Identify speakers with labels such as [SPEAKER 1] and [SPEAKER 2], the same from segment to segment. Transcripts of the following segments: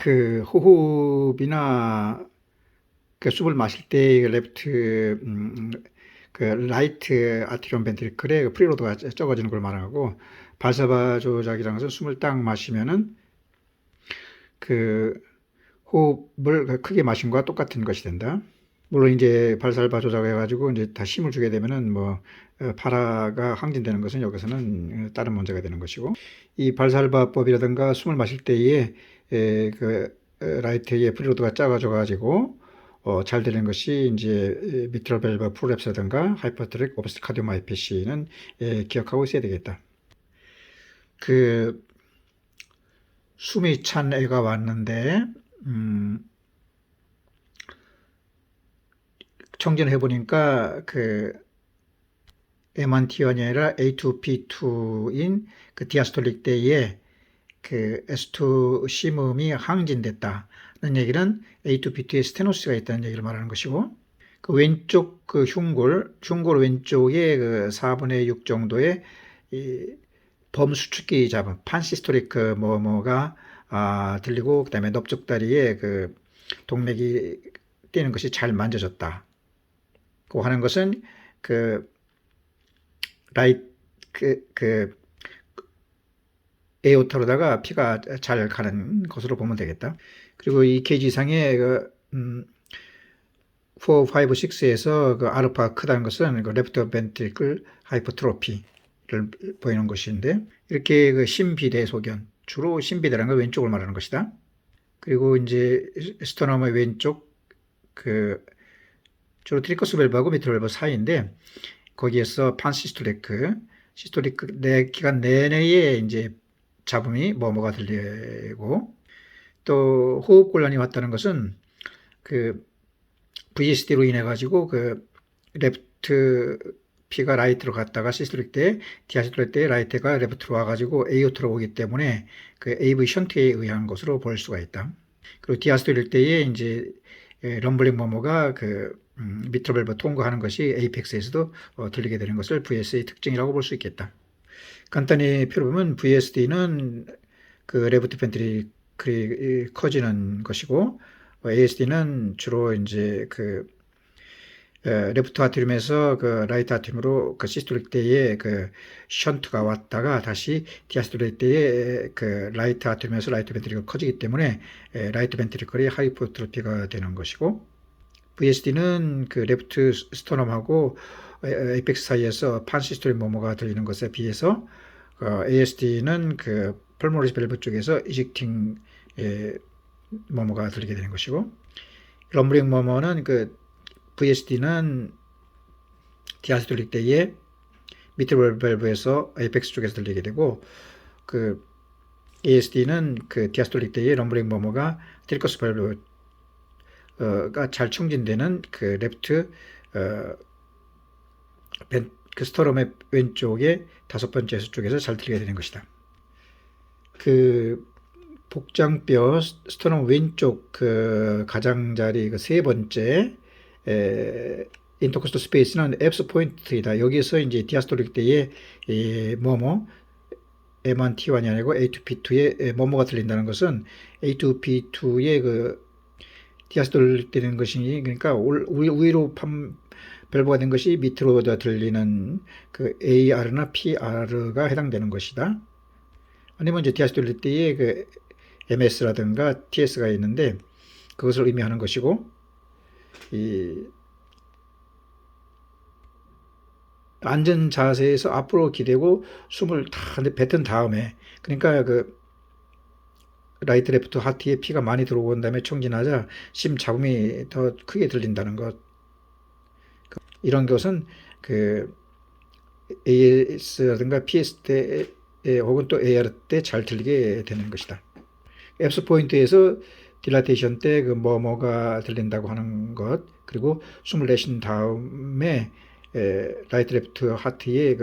[SPEAKER 1] 그 호흡이나 그 숨을 마실 때 레프트 그 라이트 아트리움 벤트리클의 그 프리로드가 적어지는 걸 말하고, 발사바 조작이라는 것은 숨을 딱 마시면은 그 호흡을 크게 마신 거와 똑같은 것이 된다. 물론 이제 발살바 조작해가지고 이제 다 힘을 주게 되면은 뭐 파라가 항진되는 것은 여기서는 다른 문제가 되는 것이고, 이 발살바법이라든가 숨을 마실 때에 그 라이트의 프리로드가 작아져가지고 잘 되는 것이 이제 미트럴 밸브 프롤랩스라든가 하이퍼트릭 오브스트 카디오마이패시는 기억하고 있어야 되겠다. 그 숨이 찬 애가 왔는데 청진해 보니까 그 M1T1이 아니라 A2P2인 그 디아스톨릭 때에 그 S2 심음이 항진됐다는 얘기는 A2P2에 스테노스가 있다는 얘기를 말하는 것이고, 그 왼쪽 그 흉골 왼쪽에 그 4분의 6 정도의 이 범수축기 잡음 판시스토릭 그 뭐가 들리고, 그다음에 넓적다리에 그 동맥이 뛰는 것이 잘 만져졌다 고 하는 것은 그 라이트 그 에오타로다가 피가 잘 가는 것으로 보면 되겠다. 그리고 이 케이지 이상의 그 4, 5, 6에서 그 알파 크다는 것은 그 레프트 벤트리클 하이퍼트로피를 보이는 것인데, 이렇게 그 심비대소견, 주로 심비대라는 건 왼쪽을 말하는 것이다. 그리고 이제 스토너의 왼쪽 그 주로 트리커스 밸브하고 미트럴 밸브 사이인데, 거기에서 판시스톨리크 시스톨리크 내 기간 내내에 이제 잡음이 뭐가 들리고, 또 호흡곤란이 왔다는 것은 그 VSD로 인해 가지고 그 레프트 피가 라이트로 갔다가 시스톨릭 때, 디아스톨릭 때 라이트가 레프트로 와가지고 에이오트로 오기 때문에 그 AV 션트에 의한 것으로 볼 수가 있다. 그리고 디아스톨릭 때에 이제 럼블링 머머가 그 미트럴 밸브 통과하는 것이 에이펙스에서도 들리게 되는 것을 VS의 특징이라고 볼 수 있겠다. 간단히 표를 보면 VSD는 그 레프트 벤트리클이 커지는 것이고, ASD는 주로 이제 그 레프트 아트리움에서 그 라이트 아트리움으로 그 시스톨릭 때에 그 션트가 왔다가 다시 디아스톨릭 때에 그 라이트 아트리움에서 라이트 벤트리클이 커지기 때문에 라이트 벤트리클이 하이퍼트로피가 되는 것이고, VSD는 그 레프트 스토넘하고 에이펙스 사이에서 판시스톨릭 모모가 들리는 것에 비해서 ASD는 그 펄모너리 밸브 쪽에서 이젝팅 모모가 들리게 되는 것이고, 럼블링 모모는 그 VSD는 디아스톨릭 때에 미트럴 밸브에서 에이펙스 쪽에서 들리게 되고, 그 ASD는 그 디아스톨릭 때에 럼블링 모모가 트리커스 밸브가 잘 충진되는 그 레프트 그 스토럼의 왼쪽에 다섯 번째 쪽에서 잘 들리게 되는 것이다. 그 복장뼈 스토럼 왼쪽 그 가장자리 그 세 번째 인터코스트 스페이스는 앱스 포인트이다. 여기서 이제 디아스톨릭 때에 뭐뭐 M1T1이 아니고 A2P2에 뭐뭐가 들린다는 것은 A2P2의 그 디아스톨릭 되는 것이, 그러니까 위로 밸브가 된 것이 밑으로 들리는 그 AR나 PR가 해당되는 것이다. 아니면 이제 디아스톨릭 때에 그 MS라든가 TS가 있는데 그것을 의미하는 것이고, 이 앉은 자세에서 앞으로 기대고 숨을 다 뱉은 다음에, 그러니까 그 라이트 레프트 하트에 피가 많이 들어온 다음에 청진하자 심 잡음이 더 크게 들린다는 것, 이런 것은 그 AS라든가 PS 때 혹은 또 AR 때 잘 들리게 되는 것이다. 앱스 포인트에서 딜라테이션 때 그 뭐가 들린다고 하는 것, 그리고 숨을 내쉰 다음에 라이트 레프트 하트에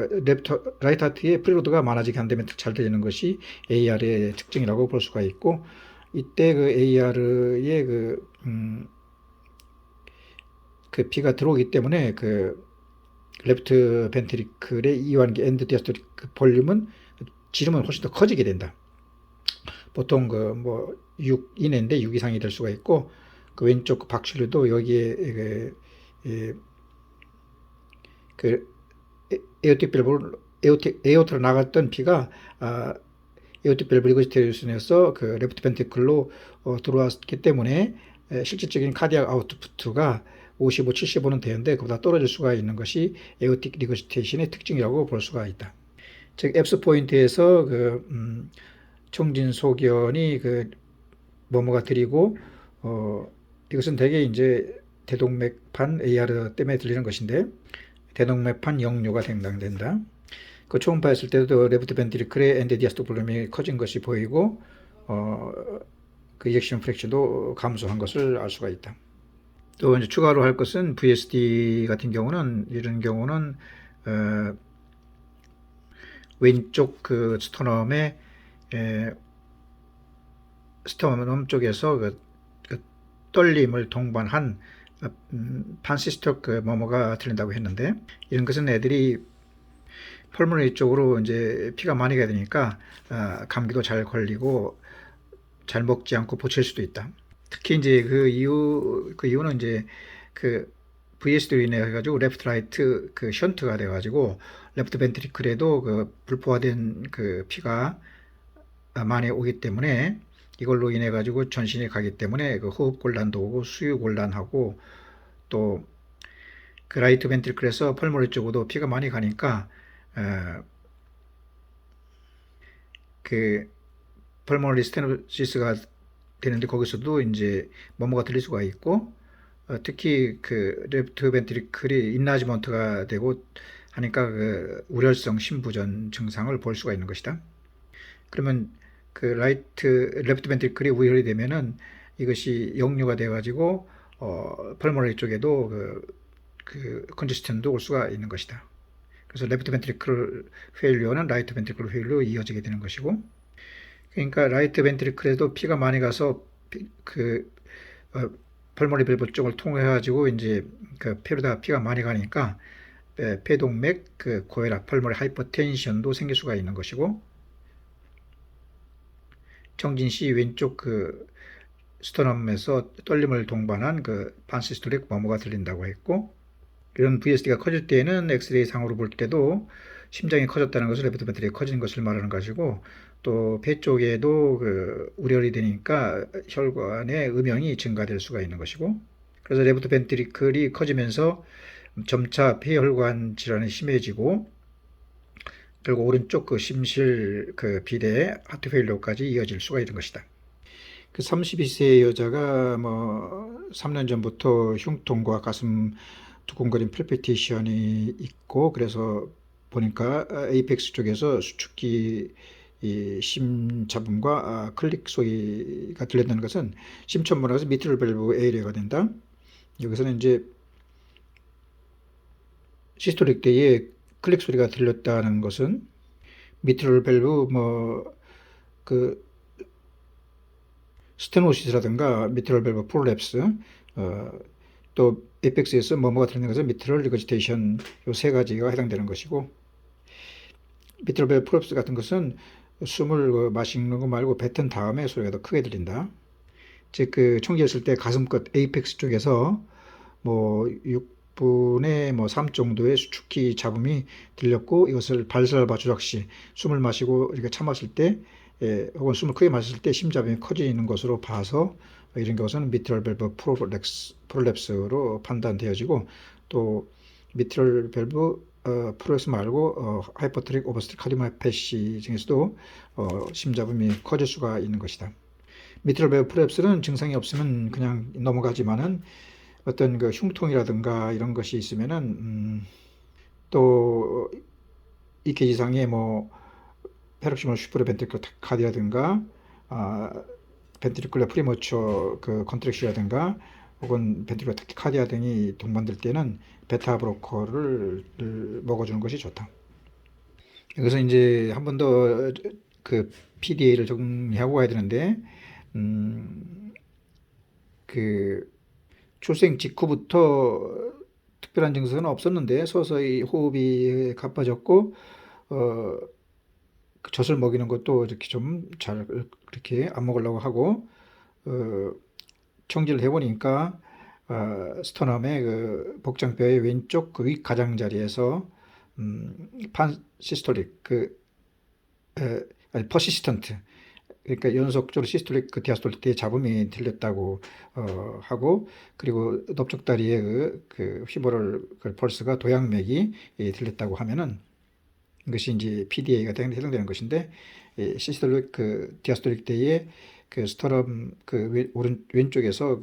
[SPEAKER 1] 라이트 하트에 프리로드가 많아지게 한다면 잘 들리는 것이 AR의 특징이라고 볼 수가 있고, 이때 그 AR의 그 피가 들어오기 때문에 그 레프트 벤트리클의 이완기 엔드 디아스톨릭 볼륨은 지름은 훨씬 더 커지게 된다. 보통 그 뭐 6 이내인데 6 이상이 될 수가 있고, 그 왼쪽 그 박출류도 여기에 그 에어틱 밸브로 에어트로 나갔던 피가 에어틱 밸브 리거시테이션에서 그 레프트 벤트클로 들어왔기 때문에 실질적인 카디악 아웃풋가 55, 75는 되는데 그보다 떨어질 수가 있는 것이 에어틱 리거시테이션의 특징이라고 볼 수가 있다. 즉 앱스 포인트에서 그 청진 소견이 그 뭐뭐가 들이고 이것은 대개 이제 대동맥판 AR 때문에 들리는 것인데 대동맥판 역류가 된다. 그 초음파했을 때도 레프트 벤트리클의 엔드디아스토블룸이 커진 것이 보이고 그 이젝션 프랙션도 감소한 것을 알 수가 있다. 또 이제 추가로 할 것은 VSD 같은 경우는 이런 경우는 왼쪽 그 스토넘의 스토넘 쪽에서 그 떨림을 동반한 판시스톡 그 뭐뭐가 들린다고 했는데 이런 것은 애들이 펄모너리 쪽으로 이제 피가 많이 가야 되니까 감기도 잘 걸리고 잘 먹지 않고 보칠 수도 있다. 특히 이제 그 이유는 이제 그 VSD로 인해 가지고 레프트 라이트 그 션트가 돼 가지고 레프트 벤트리클에도 그 불포화된 그 피가 많이 오기 때문에 이걸로 인해 가지고 전신에 가기 때문에 그 호흡 곤란도 오고 수유 곤란하고 또 그 라이트 벤트리클에서 펄모너리 쪽으로 피가 많이 가니까 그 펄모너리 스테노시스가 되는데 거기서도 이제 뭐뭐가 들릴 수가 있고 특히 그 레프트 벤트리클이 인라지먼트가 되고 하니까 그 우렬성 심부전 증상을 볼 수가 있는 것이다. 그러면 그 레프트 벤트리클이 우혈이 되면은 이것이 역류가 돼 가지고 펄모너리 쪽에도 그 컨제스션도 올 수가 있는 것이다. 그래서 레프트 벤트리클 페일리어는 라이트 벤트리클 페일리어로 이어지게 되는 것이고, 그러니까 라이트 벤트리클에도 피가 많이 가서 펄모너리 밸브 쪽을 통해 가지고 이제 그 폐로다 피가 많이 가니까 폐동맥 그 고혈압 펄모너리 하이퍼텐션도 생길 수가 있는 것이고, 정진 씨 왼쪽 그 스토넘에서 떨림을 동반한 그 판시스톨릭 뭐뭐가 들린다고 했고, 이런 VSD가 커질 때에는 엑스레이 상으로 볼 때도 심장이 커졌다는 것을 레프트 벤트리클이 커진 것을 말하는 것이고, 또 폐 쪽에도 그 우렬이 되니까 혈관의 음영이 증가될 수가 있는 것이고, 그래서 레프트 벤트리클이 커지면서 점차 폐혈관 질환이 심해지고 결국 오른쪽 그 심실 그 비대 하트 페일러까지 이어질 수가 있는 것이다. 그 32세 여자가 뭐 3년 전부터 흉통과 가슴 두근거림 팔피테이션이 있고 그래서 보니까 에이펙스 쪽에서 수축기 심 잡음과 클릭 소리가 들렸다는 것은 심천문화에서 미트럴 밸브 에이리어가 된다. 여기서는 이제 시스톨릭 때에 클릭 소리가 들렸다는 것은 미트럴 밸브 그 스테노시스라든가 미트럴 밸브 프롤랩스 또 에이펙스에서 뭐뭐가 들리는 것은 미트럴 리거지테이션 요 세 가지가 해당되는 것이고, 미트럴 밸브 프롤랩스 같은 것은 숨을 마시는 거 말고 뱉은 다음에 소리가 더 크게 들린다. 즉 그 총기였을 때 가슴끝 에이펙스 쪽에서 뭐 6분의 3 정도의 수축기 잡음이 들렸고, 이것을 발설바 조작 시 숨을 마시고 이렇게 참았을 때 혹은 숨을 크게 마셨을 때 심잡음이 커지는 것으로 봐서 이런 것은 미트럴 밸브 프롤랩스로 판단되어지고, 또 미트럴 밸브 프롤랩스 말고 하이퍼트릭 오버스트릭 카디오마이패시 중에서도 심잡음이 커질 수가 있는 것이다. 미트럴 밸브 프롤랩스는 증상이 없으면 그냥 넘어가지만은 어떤 그 흉통이라든가 이런 것이 있으면은 또 EKG 상에 뭐 페럭시멀 슈프로 벤트리클 카디라든가 벤트리클러 프리머처 그 컨트랙시라든가 혹은 벤트리클러 타키카디아 등이 동반될 때는 베타 브로커를 먹어주는 것이 좋다. 여기서 이제 한 번 더 그 PDA를 정리하고 가야 되는데 그 출생 직후부터 특별한 증상은 없었는데 서서히 호흡이 가빠졌고 그 젖을 먹이는 것도 이렇게 좀 잘 그렇게 안 먹으려고 하고 어, 총질을 해보니까 스터넘의 그 복장뼈의 왼쪽 그 위 가장자리에서 판시스톨릭 아니 퍼시스턴트, 그러니까 연속적으로 시스톨릭 디아스톨릭 때 잡음이 들렸다고 하고, 그리고 넓적다리의 그 휘몰 그 펄스가 도양맥이 들렸다고 하면은 이것이 이제 PDA가 해당되는 것인데, 시스톨릭 디아스톨릭 때의 그 스터럼 왼쪽에서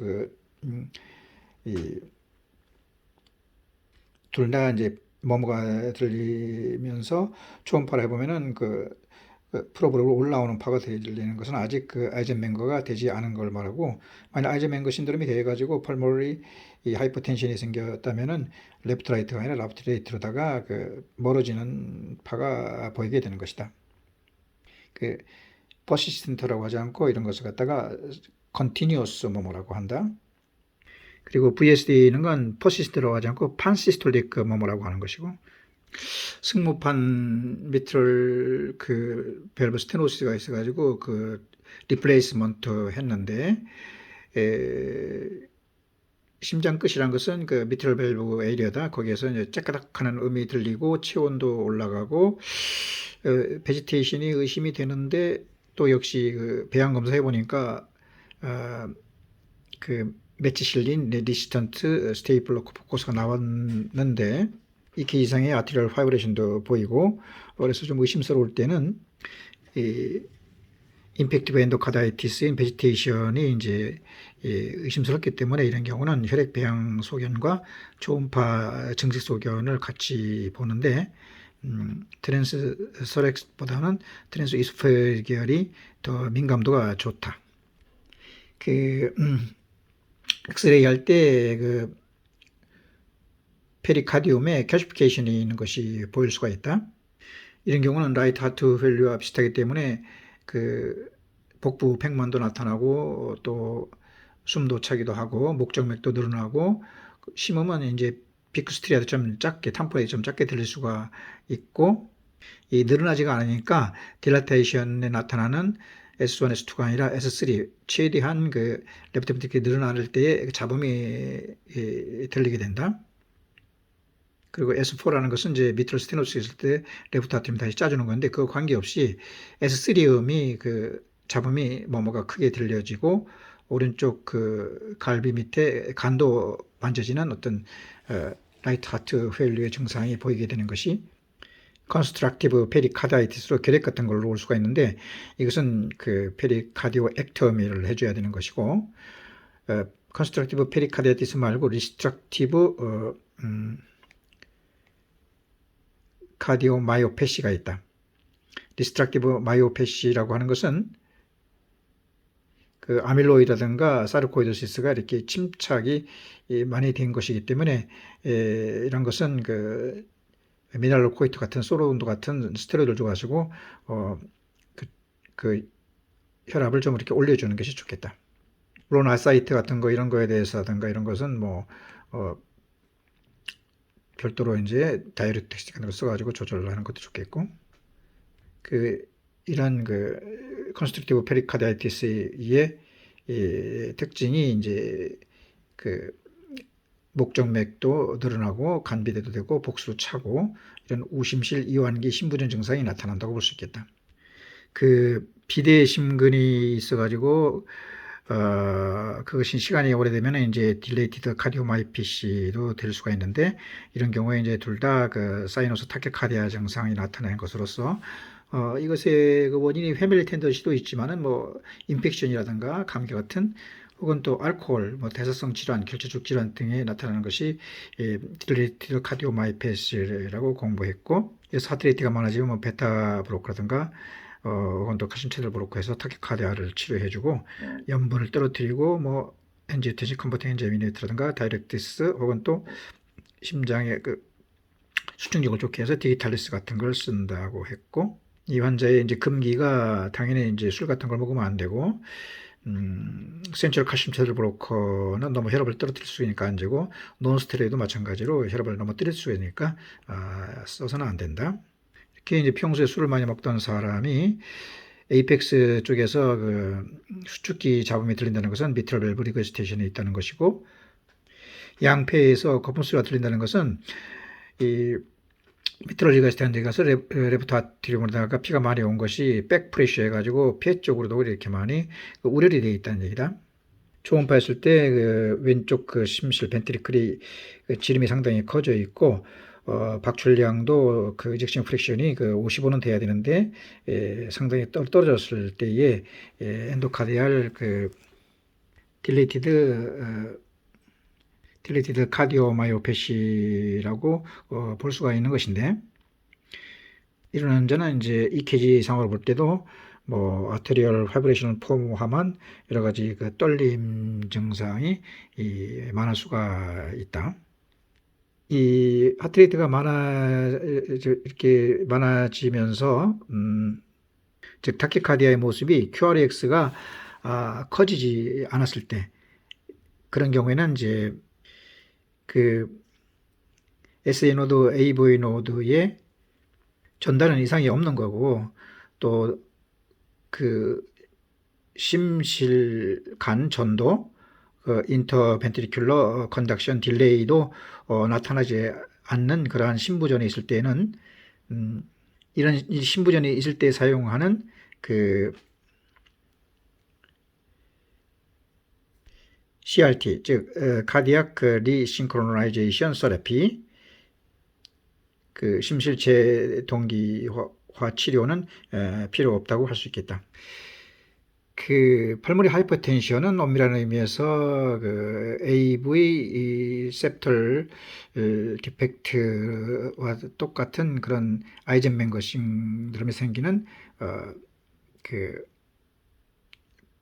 [SPEAKER 1] 둘 다 이제 뭐뭐가 들리면서 초음파를 해보면은 프로브로 올라오는 파가 들리는 것은 아직 아이젠맹거가 되지 않은 걸 말하고, 만약 아이젠맹거 신드롬이 돼가지고 펄모너리 하이퍼텐션이 생겼다면은 레프트 라이트가 아니라 라프트 라이트로다가 멀어지는 파가 보이게 되는 것이다. 퍼시스턴트라고 하지 않고 이런 것을 갖다가 컨티뉴어스 뭐뭐라고 한다. 그리고 VSD는 건 퍼시스트라고 하지 않고 판시스톨릭 뭐뭐라고 하는 것이고, 승모판 미트럴 밸브 스테노시스가 있어가지고 리플레이스먼트 했는데, 심장 끝이란 것은 미트럴 밸브 에리어다. 거기에서 이제 째까닥하는 음이 들리고 체온도 올라가고 베지테이션이 의심이 되는데, 또 역시 배양 검사 해보니까 메치실린 레디스턴트 스테이플러 포커스가 나왔는데, 2K 이상의 아트리얼 파이브레이션도 보이고, 그래서 좀 의심스러울 때는 임팩티브 엔도카다이티스인 베지테이션이 이제 의심스럽기 때문에, 이런 경우는 혈액 배양 소견과 초음파 정식 소견을 같이 보는데, 트랜스서렉보다는 트랜스 이소페기얼이 더 민감도가 좋다. 엑스레이 할 때 페리카디움에 캘시피케이션이 있는 것이 보일 수가 있다. 이런 경우는 라이트 하트 밸류와 비슷하기 때문에 복부 팽만도 나타나고, 또 숨도 차기도 하고, 목정맥도 늘어나고, 심하면 이제 비크스트리아도 좀 작게, 탐포레이 좀 작게 들릴 수가 있고, 이 늘어나지가 않으니까 딜라테이션에 나타나는 S1, S2가 아니라 S3, 최대한 레프트 벤트클이 늘어날 때에 잡음이 들리게 된다. 그리고 S4라는 것은 이제 미트럴 스테노시스 있을 때 레프트 아트리움 다시 짜주는 건데, 그거 관계없이 S3음이 잡음이 뭐뭐가 크게 들려지고, 오른쪽 갈비 밑에 간도 만져지는 어떤 라이트 하트 페일리어의 증상이 보이게 되는 것이 컨스트럭티브 페리카다이티스로 결핵 같은 걸로 올 수가 있는데, 이것은 페리카디오 액터미를 해줘야 되는 것이고, 컨스트럭티브 페리카다이티스 말고 리스트럭티브 카디오마이오패시가 있다. 리스트럭티브 마이오패시라고 하는 것은 아밀로이라든가 사르코이도시스가 이렇게 침착이 많이 된 것이기 때문에, 이런 것은 미날로코이트 같은 소로운도 같은 스테로이드를 줘가지고 혈압을 좀 이렇게 올려주는 것이 좋겠다. 물론 아사이트 같은 거 이런 거에 대해서든가 이런 것은 별도로 이제 다이어렉틱스 같은 걸 써가지고 조절을 하는 것도 좋겠고, 이런 컨스트럭티브 페리카다이티스의 특징이 이제 목정맥도 늘어나고, 간비대도 되고, 복수로 차고, 이런 우심실 이완기 심부전 증상이 나타난다고 볼 수 있겠다. 비대 심근이 있어가지고 그것이 시간이 오래되면 이제 딜레이티드 카디오마이피시도 될 수가 있는데, 이런 경우에 이제 둘 다 사이너스 타케카디아 증상이 나타나는 것으로서 이것의 원인이 패밀리 텐던시도 있지만은 인펙션이라든가 감기 같은, 혹은 또 알코올, 대사성 질환, 결핍적 질환 등에 나타나는 것이 딜레이티드 카디오마이피시라고 공부했고, 하트레이트가 많아지면 베타 브로커라든가 혹은 또 칼슘 채널 브로커에서 타키카디아를 치료해주고, 염분을 떨어뜨리고 엔지오텐신 컨버팅 엔자이미네이트라든가 다이렉티스, 혹은 또 심장의 수축력을 좋게 해서 디기탈리스 같은 걸 쓴다고 했고, 이 환자의 이제 금기가 당연히 이제 술 같은 걸 먹으면 안 되고, 센츄럴 칼슘 채널 브로커는 너무 혈압을 떨어뜨릴 수 있으니까 안 되고, 논스테로이드도 마찬가지로 혈압을 너무 떨어뜨릴 수 있으니까 써서는 안 된다. 이렇게 이제 평소에 술을 많이 먹던 사람이 에이펙스 쪽에서 그 수축기 잡음이 들린다는 것은 미트럴 밸브 리거시테이션이 있다는 것이고, 양폐에서 거품 소리가 들린다는 것은 이 미트럴 리거시테이션에 가서 레프트 아트리움으로다가 피가 많이 온 것이 백프레셔 해가지고 폐 쪽으로도 이렇게 많이 우려이 되어 있다는 얘기다. 초음파 했을 때 그 왼쪽 그 심실 벤트리클이 지름이 상당히 커져 있고, 박출량도 그 이젝션 프랙션이 그 55는 돼야 되는데, 상당히 떨어졌을 때에 엔도카디알 그 딜레이티드 카디오마이오패시라고 볼 수가 있는 것인데, 이런 환자는 이제 EKG 상으로 볼 때도 뭐 아테리얼 파이브레이션을 포함한 여러 가지 그 떨림 증상이 많을 수가 있다. 이 하트레이트가 이렇게 많아지면서 즉 타키카디아의 모습이 QRX가 커지지 않았을 때, 그런 경우에는 이제 그 SA 노드, AV 노드에 전달은 이상이 없는 거고, 또 그 심실 간 전도, 인터벤트리큘러 컨덕션 딜레이도 나타나지 않는 그러한 심부전이 있을 때는, 이런 심부전이 있을 때 사용하는 그 CRT, 즉 카디악 리싱크로나이제이션 서라피, 그 심실체 동기화 치료는 필요 없다고 할 수 있겠다. 그 펄모리 하이퍼텐션은 엄밀한 의미에서 그 AV septal 디펙트와 똑같은 그런 아이젠맨거 신드롬이 생기는 그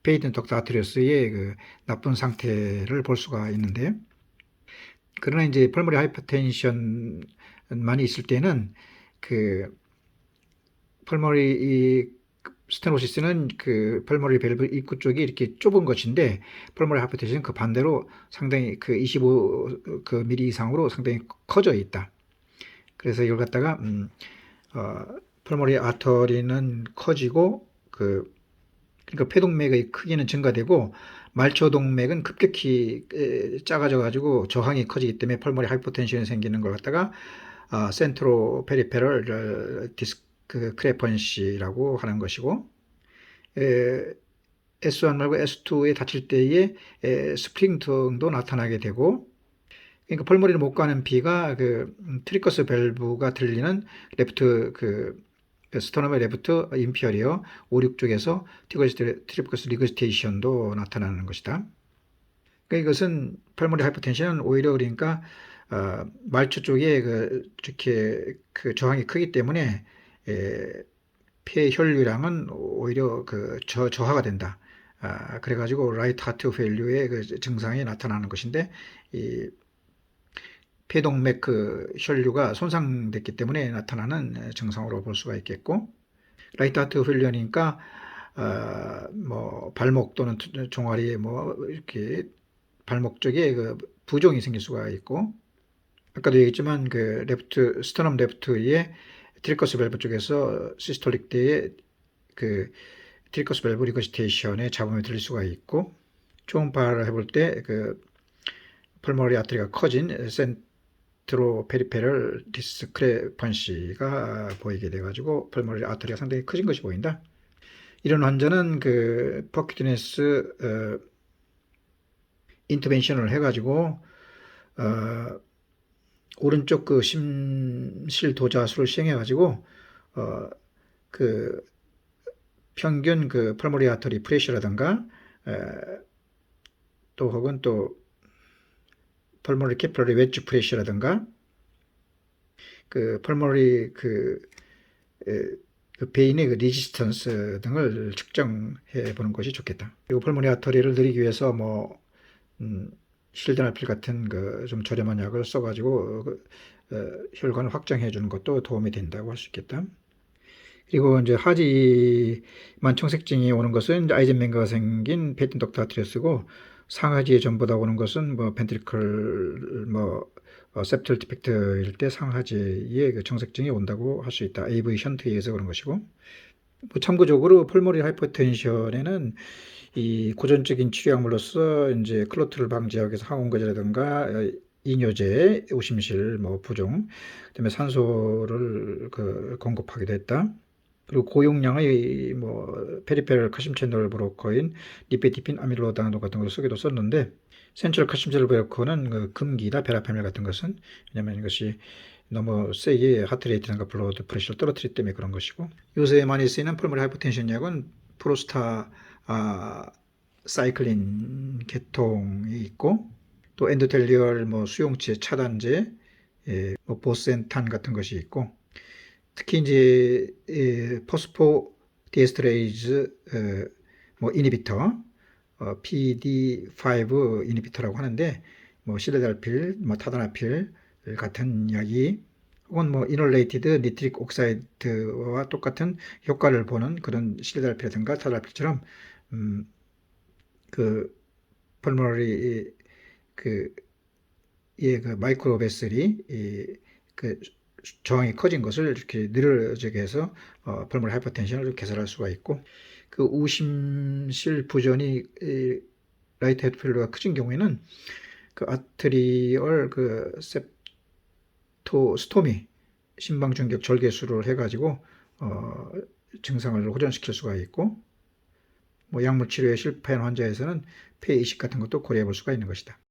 [SPEAKER 1] 페이든 덕터 아트리어스의 그 나쁜 상태를 볼 수가 있는데, 그러나 이제 펄모리 하이퍼텐션만이 있을 때는 그 펄모리 스테노시스는 그 펄모리 밸브 입구 쪽이 이렇게 좁은 것인데, 펄모리 하이퍼텐션은 그 반대로 상당히 그 25 그 미리 이상으로 상당히 커져 있다. 그래서 이걸 갖다가 펄모리 아터리는 커지고 그러니까 폐동맥의 크기는 증가되고, 말초동맥은 급격히 작아져 가지고 저항이 커지기 때문에 펄모리 하이퍼텐션이 생기는 걸 갖다가 센트로 페리페럴 디스크 크레펀시라고 하는 것이고, S1 말고 S2에 다칠 때에 스프링 등도 나타나게 되고, 그러니까 펄모리를 못 가는 피가 그 트리커스 밸브가 들리는 레프트 스토너의 레프트 인피어리어 5, 6 쪽에서 트리커스 리거스테이션도 나타나는 것이다. 그러니까 이것은 펄모리 하이퍼텐션은 오히려 그러니까 말초 쪽에 이렇게 그 저항이 크기 때문에 폐 혈류량은 오히려 저하가 된다. 그래가지고 라이트 하트 페일류의 그 증상이 나타나는 것인데, 이 폐동맥 혈류가 손상됐기 때문에 나타나는 증상으로 볼 수가 있겠고, 라이트 하트 페일류니까 뭐 발목 또는 종아리에 뭐 이렇게 발목 쪽에 부종이 생길 수가 있고, 아까도 얘기했지만 그 스터넘 레프트의 트리커스 밸브 쪽에서 시스톨릭 때의 그 트리커스 밸브 리거시테이션에 잡음이 들릴 수가 있고, 초음파를 해볼 때 그 펄모리 아트리가 커진 센트로 페리페럴 디스크레펀시가 보이게 돼가지고 펄모리 아트리가 상당히 커진 것이 보인다. 이런 환자는 그 퍼큐티네스 인터벤션을 해가지고 오른쪽 그 심실 도자수를 시행해가지고 그 평균 그 펄모리 아터리 프레셔라든가 또 혹은 또 펄모리 캐피러리 웨지 프레셔라든가 그 펄모리 그 베인의 그 리지스턴스 등을 측정해 보는 것이 좋겠다. 그리고 펄모리 아터리를 늘리기 위해서 뭐 실드나필 같은 좀 저렴한 약을 써가지고 혈관을 확장해 주는 것도 도움이 된다고 할 수 있겠다. 그리고 이제 하지만 청색증이 오는 것은 이제 아이젠맨가가 생긴 페이튼 덕터 아트리어스고, 상하지에 전부 다 오는 것은 뭐 벤트리클 septal 디펙트일 때 상하지에 그 청색증이 온다고 할 수 있다. AV 션트에 의해서 그런 것이고, 뭐 참고적으로 펄모너리 하이퍼텐션에는 이 고전적인 치료약물로서 이제 클로트를 방지하기 위해서 항원거제라든가 이뇨제, 오심실, 뭐 부종, 그다음에 산소를 공급하기도 했다. 그리고 고용량의 뭐 페리페럴 칼슘 채널 브로커인 니페티핀 아밀로다노 같은 걸 쓰기도 썼는데 센트럴 칼슘 채널 브로커는 금기다 베라페밀 같은 것은 왜냐하면 이것이 너무 세게 하트레이트나 블러드 프레셔를 떨어뜨리기 때문에 그런 것이고 요새 많이 쓰이는 펄모너리 하이퍼텐션 약은 프로스타 사이클린 계통이 있고 또 엔도텔리얼 뭐 수용체 차단제, 뭐 보센탄 같은 것이 있고 특히 이제 포스포 디에스트레이즈 뭐 이니비터 PD5 이니비터라고 하는데 뭐 실레달필, 뭐 타다나필 같은 약이 혹은 뭐 이놀레이티드 니트릭 옥사이드와 똑같은 효과를 보는 그런 실레달필이라든가 타다나필처럼 음, 그 펄모너리 그, 마이크로 베슬이 그 저항이 커진 것을 이렇게 늘어지게 해서 펄모너리 하이퍼텐션을 개선할 수가 있고 그 우심실 부전이 라이트 헤드필러가 커진 경우에는 그 아트리얼 스토미 심방 중격 절개술을 해가지고 증상을 호전시킬 수가 있고 뭐 약물 치료에 실패한 환자에서는 폐 이식 같은 것도 고려해 볼 수가 있는 것이다.